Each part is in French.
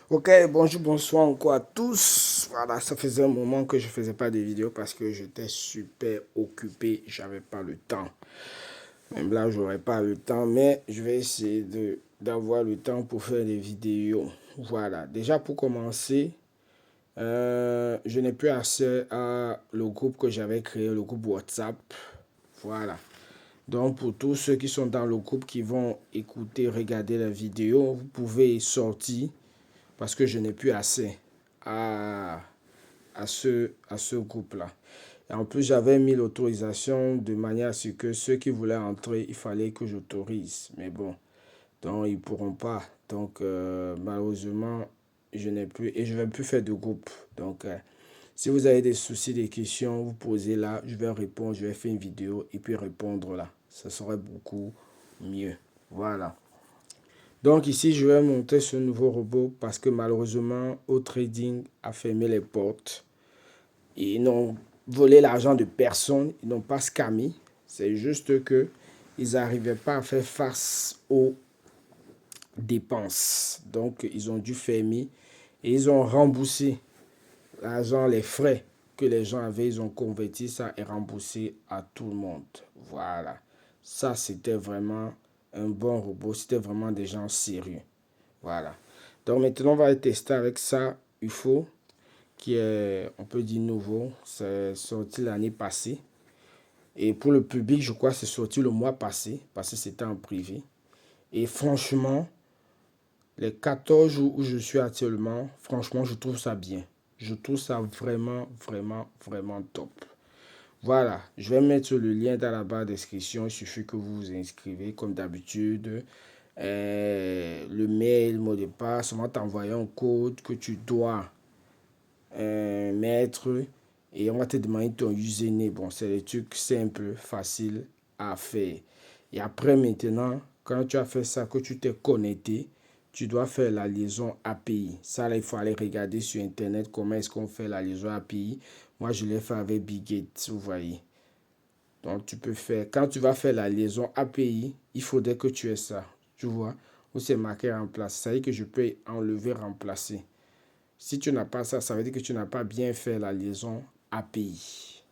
Ok, bonjour, bonsoir encore à tous. Voilà, ça faisait un moment que je faisais pas de vidéos parce que j'étais super occupé, j'avais pas le temps. Même là, j'aurais pas le temps, mais je vais essayer d'avoir le temps pour faire des vidéos. Voilà, déjà pour commencer, je n'ai plus accès à le groupe que j'avais créé, le groupe WhatsApp. Voilà. Donc pour tous ceux qui sont dans le groupe qui vont écouter, regarder la vidéo, vous pouvez sortir parce que je n'ai plus accès à, à ce groupe-là. Et en plus, j'avais mis l'autorisation de manière à ce que ceux qui voulaient entrer, il fallait que j'autorise. Mais bon, donc ils ne pourront pas. Donc malheureusement, je n'ai plus et je ne vais plus faire de groupe. Donc si vous avez des soucis, des questions, vous posez là, je vais répondre, je vais faire une vidéo et puis répondre là. Ça serait beaucoup mieux. Voilà. Donc ici, je vais monter ce nouveau robot parce que malheureusement, au trading a fermé les portes. Ils n'ont volé l'argent de personne, ils n'ont pas scammé. C'est juste que ils n'arrivaient pas à faire face aux dépenses. Donc ils ont dû fermer et ils ont remboursé l'argent, les frais que les gens avaient, ils ont converti ça et remboursé à tout le monde. Voilà. Ça, c'était vraiment un bon robot. C'était vraiment des gens sérieux. Voilà. Donc maintenant, on va tester avec ça UFO, qui est, on peut dire, nouveau. C'est sorti l'année passée. Et pour le public, je crois que c'est sorti le mois passé, parce que c'était en privé. Et franchement, les 14 jours où je suis actuellement, franchement, je trouve ça bien. Je trouve ça vraiment, vraiment, vraiment top. Voilà, je vais mettre le lien dans la barre de description. Il suffit que vous vous inscrivez comme d'habitude. Le mail, mot de passe, on va t'envoyer un code que tu dois mettre et on va te demander ton username. Bon, c'est des trucs simples, faciles à faire. Et après, maintenant, quand tu as fait ça, que tu t'es connecté, tu dois faire la liaison API. Ça, là, il faut aller regarder sur Internet comment est-ce qu'on fait la liaison API. Moi, je l'ai fait avec Bigate, vous voyez. Donc, tu peux faire, quand tu vas faire la liaison API, il faudrait que tu aies ça, tu vois, où c'est marqué remplacer. Ça veut dire que je peux enlever, remplacer. Si tu n'as pas ça, ça veut dire que tu n'as pas bien fait la liaison API.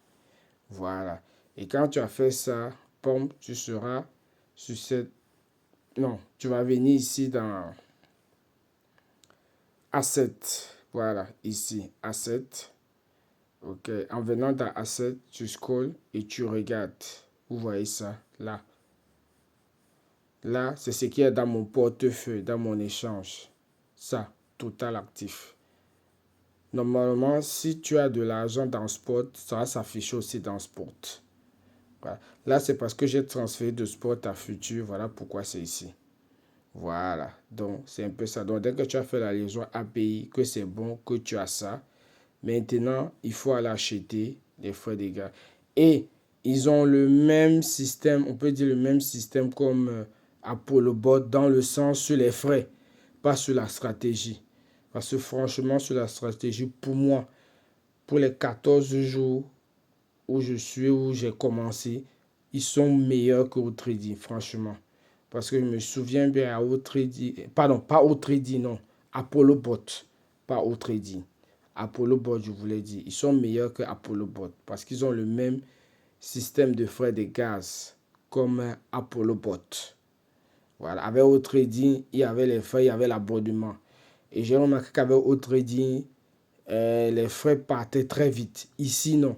Voilà. Et quand tu as fait ça, pomme, tu seras sur cette... Non, tu vas venir ici dans Asset. Voilà, ici, Asset. Ok, en venant dans Asset, tu scrolls et tu regardes. Vous voyez ça, là. Là, c'est ce qui est dans mon portefeuille, dans mon échange. Ça, total actif. Normalement, si tu as de l'argent dans Spot, ça va s'afficher aussi dans Spot. Voilà. Là, c'est parce que j'ai transféré de Spot à Futur. Voilà pourquoi c'est ici. Voilà. Donc, c'est un peu ça. Donc, dès que tu as fait la liaison API, que c'est bon, que tu as ça, maintenant, il faut aller acheter les frais de gars. Et ils ont le même système, on peut dire le même système comme Apollo Bot dans le sens sur les frais, pas sur la stratégie. Parce que franchement, sur la stratégie, pour moi, pour les 14 jours où je suis, où j'ai commencé, ils sont meilleurs que au trading, franchement. Parce que je me souviens bien à au trading, pardon, pas au trading, non, Apollo Bot, pas au trading. Apollo Bot, je vous l'ai dit, ils sont meilleurs que Apollo Bot parce qu'ils ont le même système de frais de gaz comme Apollo Bot. Voilà, avec au trading, il y avait les frais, il y avait l'abonnement. Et j'ai remarqué qu'avec au trading, les frais partaient très vite. Ici, non.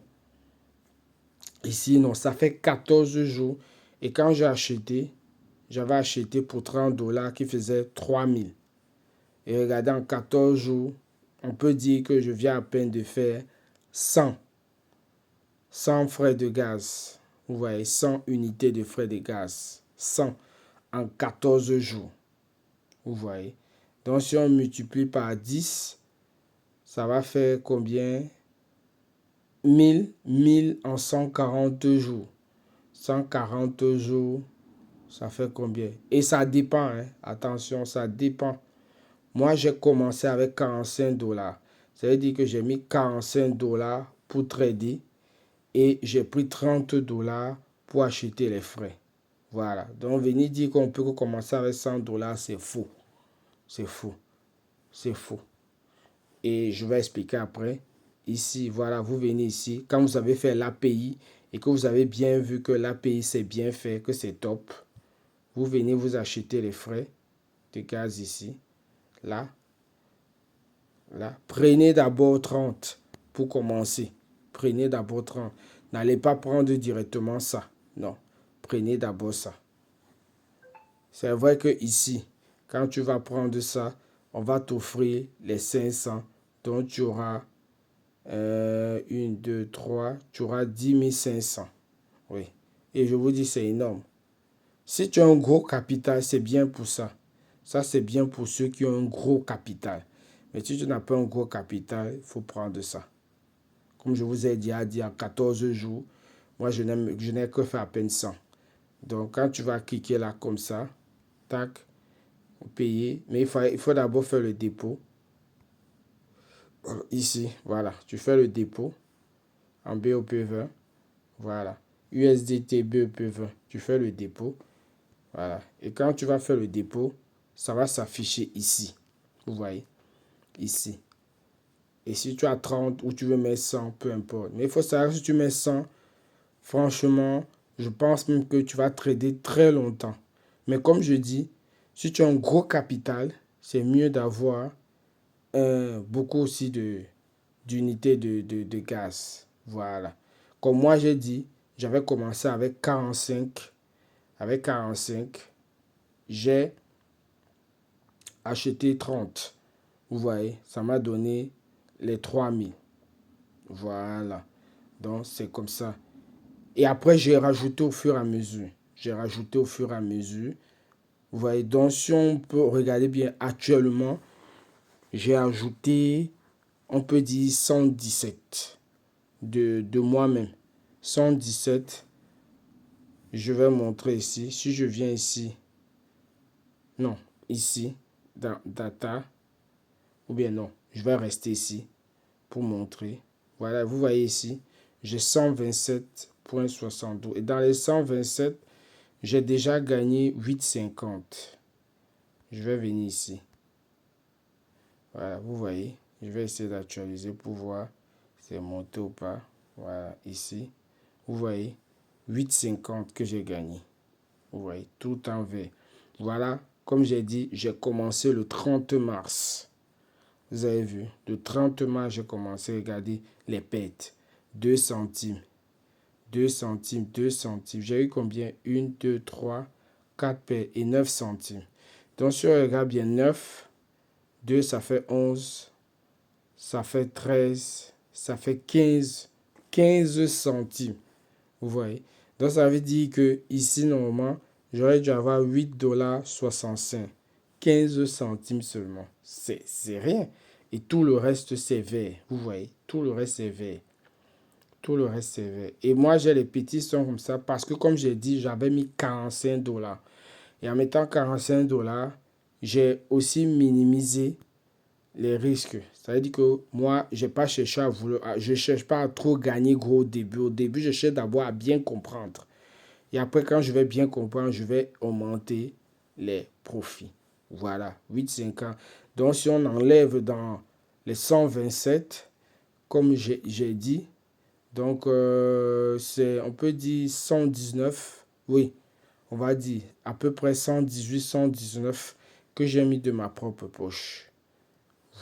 Ici, non. Ça fait 14 jours. Et quand j'ai acheté, j'avais acheté pour 30 dollars qui faisait 3000. Et regardez, en 14 jours, on peut dire que je viens à peine de faire 100. 100 frais de gaz. Vous voyez, 100 unités de frais de gaz. 100 en 14 jours. Vous voyez. Donc, si on multiplie par 10, ça va faire combien? 1000 en 140 jours. 140 jours, ça fait combien? Et ça dépend, hein. Attention, ça dépend. Moi, j'ai commencé avec 45 dollars. Ça veut dire que j'ai mis 45 dollars pour trader et j'ai pris 30 dollars pour acheter les frais. Voilà. Donc, venir dire qu'on peut commencer avec 100 dollars, c'est faux. C'est faux. c'est faux. Et je vais expliquer après. Ici, voilà, vous venez ici. Quand vous avez fait l'API et que vous avez bien vu que l'API c'est bien fait, que c'est top, vous venez vous acheter les frais de gaz ici. Là, là. Prenez d'abord 30 pour commencer. Prenez d'abord 30. N'allez pas prendre directement ça. Non. Prenez d'abord ça. C'est vrai que ici, quand tu vas prendre ça, on va t'offrir les 500. Donc tu auras 1, 2, 3. Tu auras 10 500. Oui. Et je vous dis, c'est énorme. Si tu as un gros capital, c'est bien pour ça. Ça, c'est bien pour ceux qui ont un gros capital. Mais si tu n'as pas un gros capital, il faut prendre ça. Comme je vous ai dit, il y a 14 jours, moi, je n'ai que fait à peine 100. Donc, quand tu vas cliquer là comme ça, tac, payer. Mais il faut d'abord faire le dépôt. Ici, voilà. Tu fais le dépôt en BOP20. Voilà. USDT BOP20. Tu fais le dépôt. Voilà. Et quand tu vas faire le dépôt, ça va s'afficher ici. Vous voyez? Ici. Et si tu as 30 ou tu veux mettre 100, peu importe. Mais il faut savoir que si tu mets 100, franchement, je pense même que tu vas trader très longtemps. Mais comme je dis, si tu as un gros capital, c'est mieux d'avoir beaucoup aussi d'unités de gaz. Voilà. Comme moi j'ai dit, j'avais commencé avec 45. Avec 45, j'ai acheté 30. Vous voyez, ça m'a donné les 3000. Voilà. Donc, c'est comme ça. Et après, j'ai rajouté au fur et à mesure. J'ai rajouté au fur et à mesure. Vous voyez, donc si on peut regarder bien actuellement, j'ai ajouté, on peut dire 117 de moi-même. 117, je vais montrer ici. Si je viens ici, non, ici, dans Data, ou bien non, je vais rester ici pour montrer. Voilà, vous voyez ici, j'ai 127,72. Et dans les 127, j'ai déjà gagné 8,50. Je vais venir ici. Voilà, vous voyez. Je vais essayer d'actualiser pour voir si c'est monté ou pas. Voilà, ici. Vous voyez, 8,50 que j'ai gagné. Vous voyez, tout en vert. Voilà, comme j'ai dit, j'ai commencé le 30 mars. Vous avez vu, le 30 mars, j'ai commencé à regarder les pertes. 2 centimes. 2 centimes, 2 centimes. J'ai eu combien? 1, 2, 3, 4 pertes et 9 centimes. Donc, si on regarde bien 9, 2, ça fait 11, ça fait 13, ça fait 15, 15 centimes. Vous voyez? Donc, ça veut dire que ici, normalement, j'aurais dû avoir 8,65 $. 15 centimes seulement. C'est rien. Et tout le reste, c'est vert. Vous voyez? Tout le reste, c'est vert. Tout le reste, c'est vert. Et moi, j'ai les petits sons comme ça parce que, comme j'ai dit, j'avais mis 45 $. Et en mettant 45 $, j'ai aussi minimisé les risques. Ça veut dire que moi, je n'ai pas cherché à vouloir, je cherche pas à trop gagner gros au début. Au début, je cherche d'abord à bien comprendre. Et après, quand je vais bien comprendre, je vais augmenter les profits. Voilà, 8,50. Donc, si on enlève dans les 127, comme j'ai dit, donc on peut dire 119, oui, on va dire à peu près 118, 119 que j'ai mis de ma propre poche.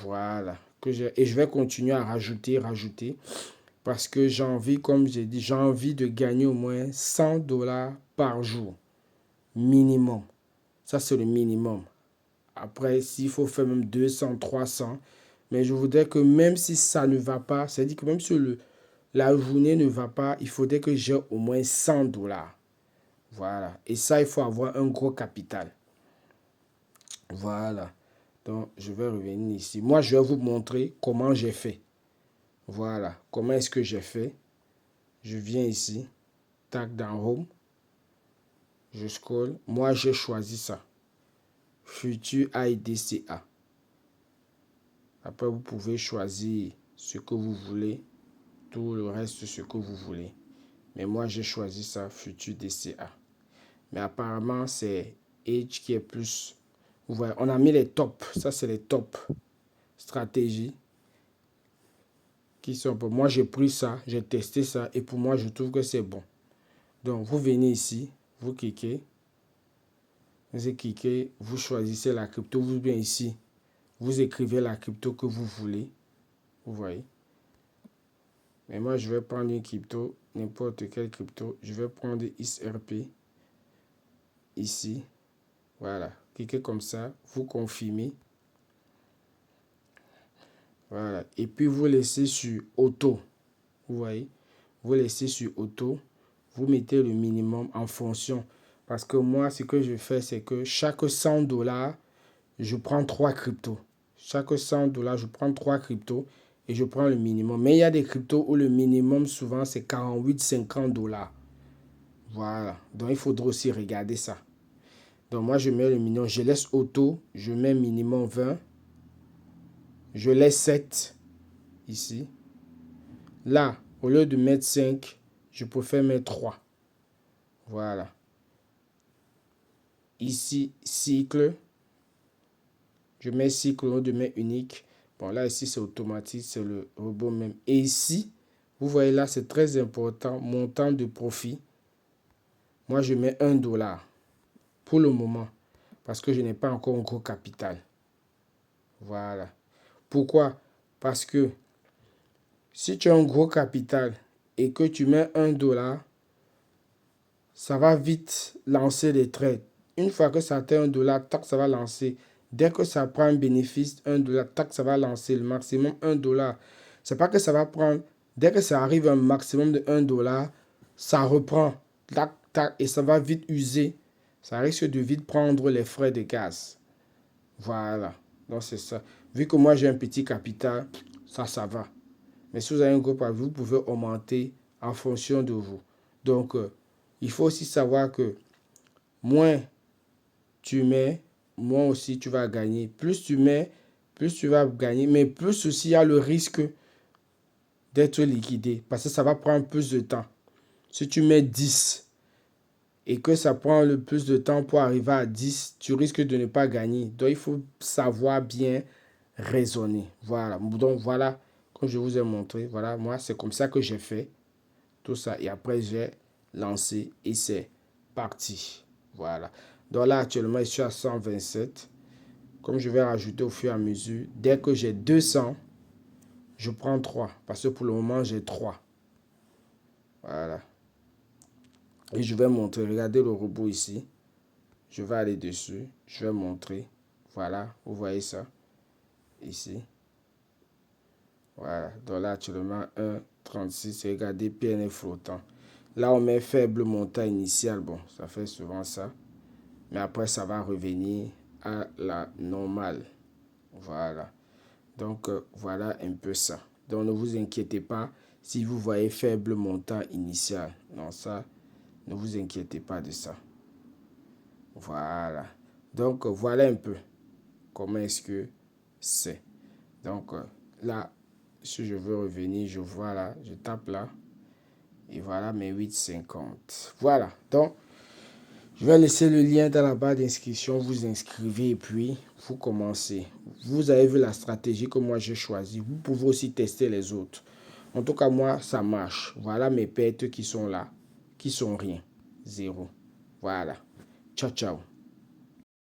Voilà. Et je vais continuer à rajouter. Parce que j'ai envie, comme j'ai dit, j'ai envie de gagner au moins 100 $ par jour. Minimum. Ça, c'est le minimum. Après, s'il faut faire même 200, 300. Mais je voudrais que même si ça ne va pas, c'est-à-dire que même si la journée ne va pas, il faudrait que j'ai au moins 100 $. Voilà. Et ça, il faut avoir un gros capital. Voilà. Donc, je vais revenir ici. Moi, je vais vous montrer comment j'ai fait. Voilà. Comment est-ce que j'ai fait? Je viens ici. Tac dans Home. Je scroll. Moi, j'ai choisi ça. Futur AIDCA. Après, vous pouvez choisir ce que vous voulez. Tout le reste, ce que vous voulez. Mais moi, j'ai choisi ça. Futur DCA. Mais apparemment, c'est Edge qui est plus. Vous voyez, on a mis les tops. Ça, c'est les tops. stratégies qui sont pour moi. J'ai pris ça, j'ai testé ça et pour moi, je trouve que c'est bon. Donc, vous venez ici, vous cliquez, vous choisissez la crypto, vous venez ici, vous écrivez la crypto que vous voulez, vous voyez. Mais moi, je vais prendre une crypto, n'importe quelle crypto. Je vais prendre XRP ici. Voilà. Cliquez comme ça, vous confirmez. Voilà. Et puis, vous laissez sur auto. Vous voyez. Vous laissez sur auto. Vous mettez le minimum en fonction. Parce que moi, ce que je fais, c'est que chaque $100, je prends 3 cryptos. Chaque $100, je prends 3 cryptos et je prends le minimum. Mais il y a des cryptos où le minimum, souvent, c'est 48-50 $. Voilà. Donc, il faudra aussi regarder ça. Donc, moi, je mets le minimum. Je laisse auto. Je mets minimum 20. Je laisse 7 ici. Là, au lieu de mettre 5, je préfère mettre 3. Voilà. Ici, cycle. Je mets cycle au lieu de mettre unique. Bon, là, ici, c'est automatique. C'est le robot même. Et ici, vous voyez là, c'est très important. Montant de profit. Moi, je mets $1 pour le moment. Parce que je n'ai pas encore un gros capital. Voilà. Pourquoi? Parce que si tu as un gros capital et que tu mets $1, ça va vite lancer des trades. Une fois que ça atteint $1, tac, ça va lancer. Dès que ça prend un bénéfice, $1, tac, ça va lancer. Le maximum $1. C'est pas que ça va prendre. Dès que ça arrive à un maximum de $1, ça reprend. Tac, tac, et ça va vite user. Ça risque de vite prendre les frais de gaz. Voilà. Donc c'est ça. Vu que moi j'ai un petit capital, ça va. Mais si vous avez un gros capital, vous pouvez augmenter en fonction de vous. Donc, il faut aussi savoir que moins tu mets, moins aussi tu vas gagner. Plus tu mets, plus tu vas gagner. Mais plus aussi il y a le risque d'être liquidé. Parce que ça va prendre plus de temps. Si tu mets 10 et que ça prend le plus de temps pour arriver à 10, tu risques de ne pas gagner. Donc, il faut savoir bien raisonner. Voilà. Donc, voilà, comme je vous ai montré, voilà, moi, c'est comme ça que j'ai fait tout ça. Et après, j'ai lancé et c'est parti. Voilà. Donc là, actuellement, je suis à 127. Comme je vais rajouter au fur et à mesure, dès que j'ai 200, je prends 3. Parce que pour le moment, j'ai 3. Voilà. Et je vais montrer. Regardez le robot ici. Je vais aller dessus. Je vais montrer. Voilà. Vous voyez ça. Ici. Voilà. Donc là, actuellement, 1,36. Regardez, PNF flottant. Là, on met faible montant initial. Bon, ça fait souvent ça. Mais après, ça va revenir à la normale. Voilà. Donc, voilà un peu ça. Donc, ne vous inquiétez pas si vous voyez faible montant initial. Non, ça, ne vous inquiétez pas de ça. Voilà. Donc, voilà un peu comment est-ce que c'est. Donc, là, si je veux revenir, je vois là, je tape là. Et voilà mes 8,50. Voilà. Donc, je vais laisser le lien dans la barre d'inscription. Vous inscrivez et puis vous commencez. Vous avez vu la stratégie que moi j'ai choisie. Vous pouvez aussi tester les autres. En tout cas, moi, ça marche. Voilà mes pertes qui sont là, qui sont rien. Zéro. Voilà. Ciao, ciao.